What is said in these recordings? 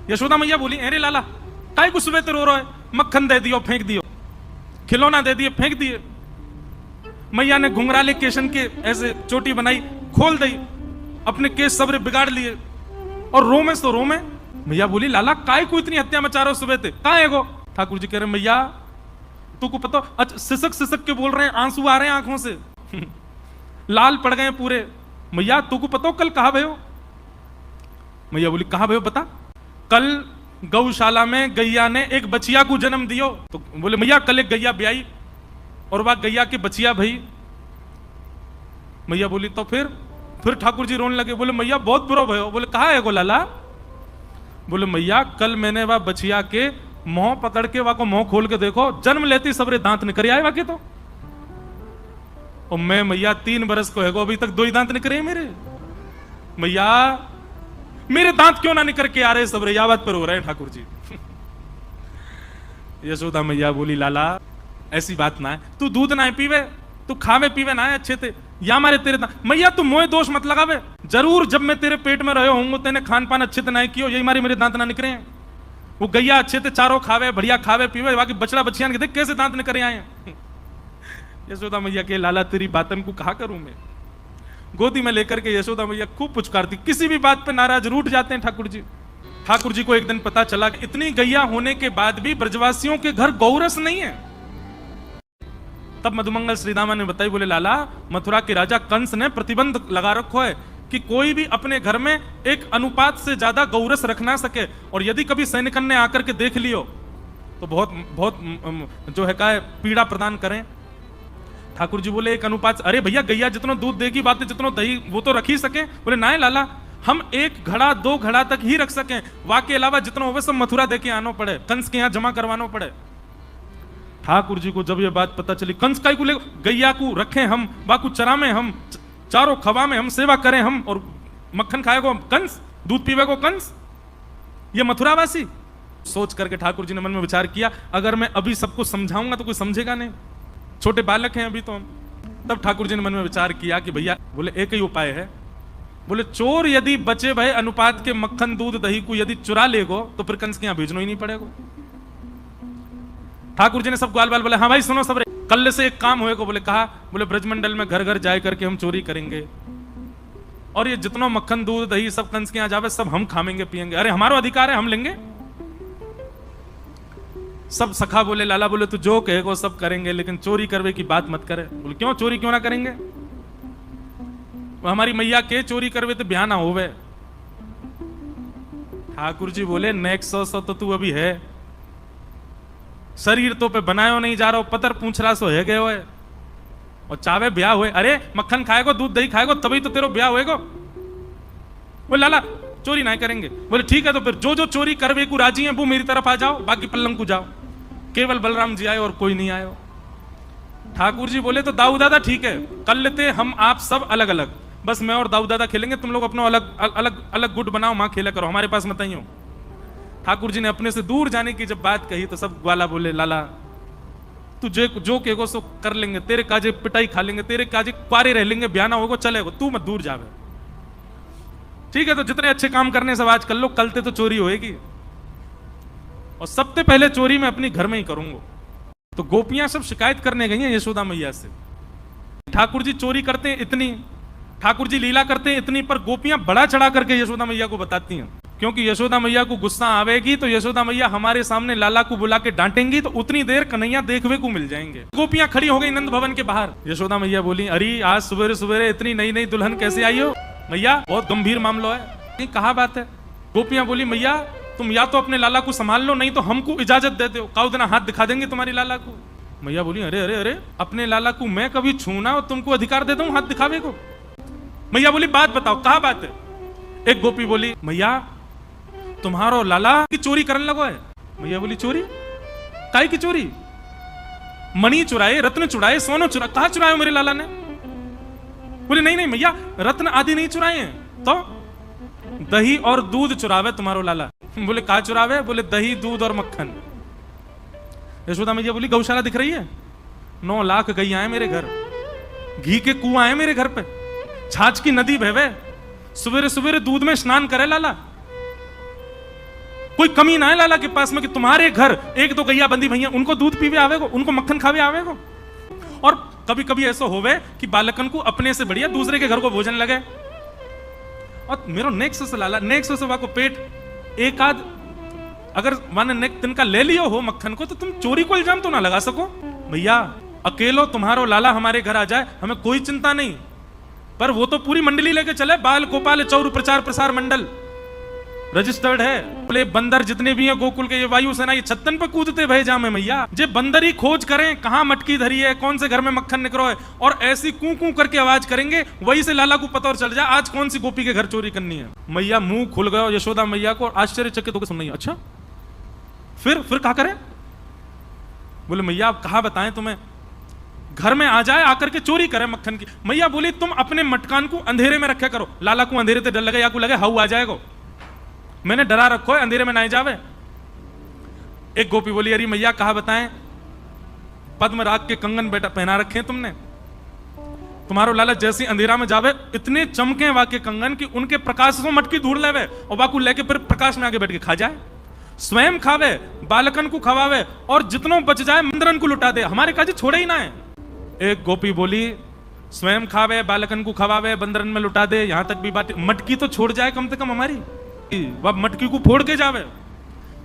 यशोदा मैया बोली, अरे लाला काय को सुबह रो रहा है, मक्खन दे दियो फेंक दियो, खिलौना दे दिए फेंक दिए। मैया ने घुंघराले केशन के ऐसे चोटी बनाई, खोल दी, अपने केस सबरे बिगाड़ लिए और रो में तो रो में। मैया बोली, लाला काय को इतनी हत्या मचा रहे हो सुबह थे, कहां है गो? ठाकुर जी कह रहे, मैया तू को पता, अच्छा सिसक सिसक के बोल रहे हैं, आंसू आ रहे हैं आंखों से लाल पड़ गए पूरे। मैया तू को पता कल कहां भयो? मैया बोली, कहां भयो बता? कल गौशाला में गैया ने एक बचिया को जन्म दियो। तो बोले, मैया कल एक गैया ब्याई और वह गैया के बचिया भई। मैया बोली, तो फिर ठाकुर जी रोने लगे, बोले मैया बहुत बुरा भयो। बोले, कहा है गो लाला? बोले, मैया कल मैंने वह बचिया के मुंह पकड़ के वह को मुंह खोल के देखो, जन्म लेती सबरे दांत निकल आए वाके तो। और मैं मैया 3 बरस को है गो, अभी तक 2 ही दांत निकले मेरे। मैया मेरे दांत क्यों ना निकल के आ रहे सबरे, या बात पर हो रहे हैं ठाकुर जी। यशोदा मैया बोली, लाला ऐसी बात ना है, तू दूध ना पीवे, तू खावे पीवे ना है अच्छे थे, या मारे तेरे दांत। मैया तू मोए दोष मत लगावे, जरूर जब मैं तेरे पेट में रहे होंगे तेने खान पान अच्छे से ना कियो, यही मारे मेरे दांत ना निकले हैं। वो गैया अच्छे थे, चारों खावे बढ़िया खावे पीवे, बाकी बछड़ा बछियान के देख कैसे दांत निकले आए हैं। यशोदा मैया के, लाला तेरी बातन को कहा करूं मैं। गोदी में लेकर के यशोदा मैया खूब पुचकारती, किसी भी बात पे नाराज रूठ जाते हैं ठाकुर जी। ठाकुर जी को एक दिन पता चला कि इतनी गैया होने के बाद भी ब्रजवासियों के घर गौरस नहीं है। तब मधुमंगल श्रीदामा ने बताई, बोले लाला मथुरा के राजा कंस ने प्रतिबंध लगा रखो है कि कोई भी अपने घर में एक अनुपात से ज्यादा गौरस रख ना सके, और यदि कभी सैनिकन ने आकर के देख लियो तो बहुत बहुत जो है का पीड़ा प्रदान करें। ठाकुर जी बोले, एक अनुपात, अरे भैया गैया जितना दूध देगी बातें जितना दही वो तो रख ही सके। बोले ना लाला, हम 1 घड़ा 2 घड़ा तक ही रख सकें, वहां के अलावा जितना होवे सब मथुरा देके आना पड़े, कंस के यहाँ जमा करवाना पड़े। ठाकुर जी को जब ये बात पता चली, कंस का को गैया को रखें हम, बाकू चरा में हम, चारों खवा में हम सेवा करें हम, और मक्खन खाएगो कंस, दूध पीवेगो कंस, ये मथुरावासी। सोच करके ठाकुर जी ने मन में विचार किया, अगर मैं अभी सबको समझाऊंगा तो कोई समझेगा नहीं, छोटे बालक हैं अभी तो हम। तब ठाकुर जी ने मन में विचार किया कि भैया, बोले एक ही उपाय है। बोले, चोर यदि बचे भय अनुपात के मक्खन दूध दही को यदि चुरा लेगो तो फिर कंस के यहां भेजना ही नहीं पड़ेगा। ठाकुर जी ने सब ग्वाल बाल बोले, हाँ भाई सुनो सब, कल से एक काम होएगा। बोले, कहा? बोले, ब्रजमंडल में घर घर जाए करके हम चोरी करेंगे, और ये जितना मक्खन दूध दही सब कंस के यहां जावे सब हम खाएंगे पिएंगे। अरे हमारा अधिकार है, हम लेंगे। सब सखा बोले, लाला बोले तू जो कहेगा सब करेंगे, लेकिन चोरी करवे की बात मत करे। बोले, क्यों? चोरी क्यों ना करेंगे? हमारी मैया के चोरी करवे तो ब्याह ना होवे। ठाकुर जी बोले, नेक्स्ट 100 तो तू अभी है, शरीर तो पे बनायो नहीं जा रहा, पतर पूछ रहा सो है गए हो, और चावे ब्याह हुए। अरे मक्खन खाएगो दूध दही खाएगो तभी तो तेरा ब्याह होएगो। बोले, लाला चोरी नहीं करेंगे। बोले, ठीक है, तो फिर जो जो चोरी करवे को राजी है वो मेरी तरफ आ जाओ, बाकी पल्लंग को जाओ। केवल बलराम जी आए और कोई नहीं आयो। ठाकुर जी बोले, तो दाऊ दादा ठीक है, कर लेते हम आप सब अलग अलग, बस मैं और दाऊ दादा खेलेंगे, तुम लोग अपना अलग अलग अलग गुट बनाओ, मां खेला करो, हमारे पास मत आइयो। ठाकुर जी ने अपने से दूर जाने की जब बात कही तो सब ग्वाला बोले, लाला तू जो कहेगो सो कर लेंगे, तेरे काजे पिटाई खा लेंगे, तेरे काजे क्वारे रह लेंगे, ब्याह ना होगा चलेगा, तू मत दूर जावे। ठीक है, तो जितने अच्छे काम करने सब आज कर लो, कलते तो चोरी होएगी, और सबसे पहले चोरी मैं अपनी घर में ही करूंगा। तो गोपियां सब शिकायत करने गई हैं यशोदा मैया से, ठाकुर जी चोरी करते हैं इतनी, ठाकुर जी लीला करते हैं इतनी, पर गोपियां बड़ा चढ़ा करके यशोदा मैया को बताती हैं, क्योंकि यशोदा मैया को गुस्सा आवेगी तो यशोदा मैया हमारे सामने लाला को बुला के डांटेंगी, तो उतनी देर कन्हैया देखवे को मिल जाएंगे। गोपियां खड़ी हो गई नंद भवन के बाहर। यशोदा मैया बोली, अरे आज सवेरे सवेरे इतनी नई नई दुल्हन कैसे आई हो? मैया बहुत गंभीर मामला है। कहा बात है? गोपियां बोली, मैया तुम या तो अपने लाला को संभाल लो, नहीं तो हमको इजाजत दे दो, काउ दिन हाथ दिखा देंगे तुम्हारी लाला को। मैया बोली, अरे अरे अरे, अपने लाला को मैं कभी छूना और तुमको अधिकार दे दूं हाथ दिखावे को? मैया बोली, बात बताओ, कहा बात है? एक गोपी बोली, मैया तुम्हारो लाला की चोरी करने लगो है। मैया बोली, चोरी? काई की चोरी? मणि चुराए, रत्न चुराए, सोनो चुरा, कहा चुराए मेरे लाला ने? बोले, नहीं नहीं मैया, रत्न आदि नहीं चुराए हैं, तो दही और दूध चुरावे तुम्हारो लाला। बोले, कहा चुरावे? बोले, दही दूध और मक्खन। यशोदा मैया बोली, गौशाला दिख रही है? 9 लाख गैया है मेरे घर, घी के कुआं है मेरे घर पे, छाछ की नदी बहवे, सवेरे सवेरे दूध में स्नान करे लाला, कोई कमी ना है लाला के पास में कि तुम्हारे घर एक दो गैया बंदी भैया उनको दूध पीवे आवेगो, उनको मक्खन खावे आवेगो। और कभी कभी ऐसा होवे कि बालकन को अपने से बढ़िया दूसरे के घर को भोजन लगे। और मेरो नेक्स्ट से लाला नेक्स्ट से वाको पेट एक आध अगर माने नेक तिनका ले लियो हो मक्खन को, तो तुम चोरी को इल्जाम तो ना लगा सको। भैया अकेलो तुम्हारो लाला हमारे घर आ जाए हमें कोई चिंता नहीं, पर वो तो पूरी मंडली लेके चले, बाल गोपाल चौर प्रचार प्रसार मंडल रजिस्टर्ड है। बोले बंदर जितने भी हैं गोकुल के, ये वायुसेना, ये छत्तन पे कूदते भय जामे मैया। जे बंदर ही खोज करें कहां मटकी धरी है, कौन से घर में मक्खन निकलो है, और ऐसी कू कू करके आवाज करेंगे, वही से लाला को पता और चल जाए आज कौन सी गोपी के घर चोरी करनी है। मैया मुंह खुल गया यशोदा मैया को, आश्चर्यचकित होकर सुन रही है। अच्छा फिर क्या करें? बोले मैया आप कहा बताएं तुम्हें, घर में आ जाए आकर के चोरी करे मक्खन की। मैया बोली तुम अपने मटकान को अंधेरे में रखे करो, लाला को अंधेरे से डर लगे या को लगे हाउ आ जाएगा, मैंने डरा रखो है अंधेरे में ना जावे। एक गोपी बोली अरे मैया कहा बताएं, पद्मराग के कंगन बेटा पहना रखे तुमने, तुम्हारो लाला जैसे अंधेरा में जावे इतने चमके वाके कंगन कि उनके प्रकाश से मटकी ढूंढ लेवे और बाकू लेके फिर प्रकाश में आगे बैठ के खा जाए, स्वयं खावे बालकन को खवावे और जितनों बच जाए मंदरन को लुटा दे, हमारे काजी छोड़े ही ना है। एक गोपी बोली स्वयं खावे बालकन को खवावे बंदरन में लुटा दे, यहां तक भी बात, मटकी तो छोड़ जाए कम से कम हमारी, वह मटकी को फोड़ के जावे।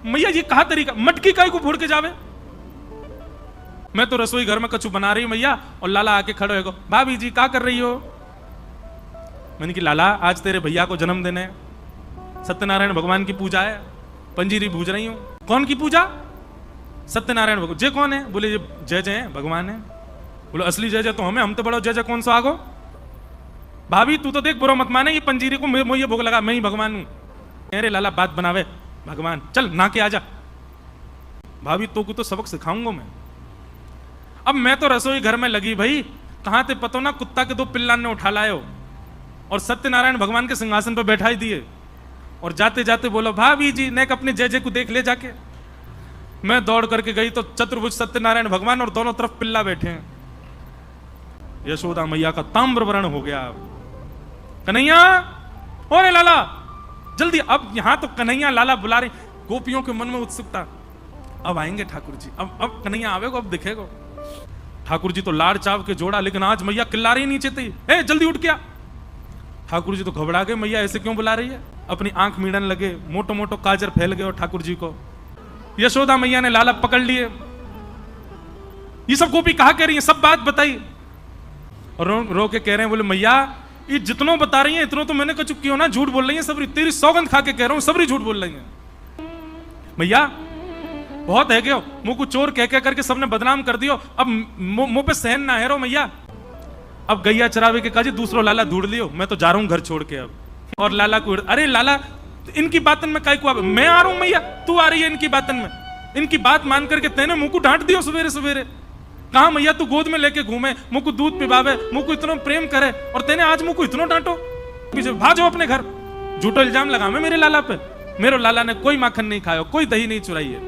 मैया ये कहा तरीका, मटकी काय को फोड़ के जावे? मैं तो रसोई घर में कछु बना रही मैया, और लाला आके खड़े हो, भाभी जी क्या कर रही हो? मैंने कि लाला आज तेरे भैया को जन्मदिन है, सत्यनारायण भगवान की पूजा है, पंजीरी भूज रही हूं। कौन की पूजा? सत्यनारायण भगवान। जय कौन है? बोले ये जय जय है भगवान है। बोले असली जय जय तो हम तो बड़ो जय जय कौन सा आगो? भाभी तू तो देख बुरा मत माने, ये पंजीरी को मुझे भोग लगा, मैं ही भगवान हूं। अरे लाला बात बनावे भगवान, चल ना के आजा। भाभी तो को तो सबक सिखाऊंगा मैं। अब मैं तो रसोई घर में लगी भाई, कहां थे पतो ना कुत्ता के दो पिल्ला ने उठा लायो और सत्यनारायण भगवान के सिंहासन पर बैठा ही दिए, और जाते जाते बोलो भाभी जी ने अपने जय जय को देख ले जाके। मैं दौड़ करके गई तो चतुर्भुज सत्यनारायण भगवान और दोनों तरफ पिल्ला बैठे हैं। यशोदा मैया का ताम्रवर्ण हो गया। कन्हैया ओरे लाला जल्दी, अब यहां तो कन्हैया लाला बुला रहे। गोपियों के मन में उत्सुकता, अब आएंगे ठाकुर जी, अब कन्हैया आवेगो, अब दिखेगो। ठाकुर जी तो लाड़ चाव के जोड़ा, लेकिन आज मैया किल्ला रही नीचे थी, ए जल्दी उठ गया। ठाकुर जी तो घबरा गए, मैया ऐसे क्यों बुला रही है? अपनी आंख मीड़न लगे, मोटो मोटो काजर फैल गए और ठाकुर जी को। यशोदा मैया ने लाला पकड़ लिए, ये सब गोपी कहा कह रही है, सब बात बताई, और रो के कह रहे हैं, बोले मैया ये जितनों बता रही है इतनों तो मैंने कछु क्यों ना, झूठ बोल रही है सबरी, तेरी सौगंध खा के कह रहा हूं सबरी झूठ बोल रही है। मैया बहुत है क्यों, मुंह को चोर कह करके सबने बदनाम कर दियो, अब मुंह पे सहन ना है रो मैया। अब गैया चरावे के काजी दूसरो लाला ढूंढ लियो, मैं तो जा रहा हूं घर छोड़ के अब। और लाला को, अरे लाला इनकी बातन में काय को, मैं आ रहा हूं मैया, तू आ रही है इनकी बातन में, इनकी बात मान करके तेने मुंह को डांट दियो सवेरे सवेरे। कहा मैया तू गोद में लेके घूमे, मुंह को दूध पिबावे, मुंह को इतना प्रेम करे, और तेने आज मुंह को इतना डांटो, भाजो अपने घर। झूठो इल्जाम लगा मैं मेरे लाला पे, मेरे लाला ने कोई माखन नहीं खाया, कोई दही नहीं चुराई है।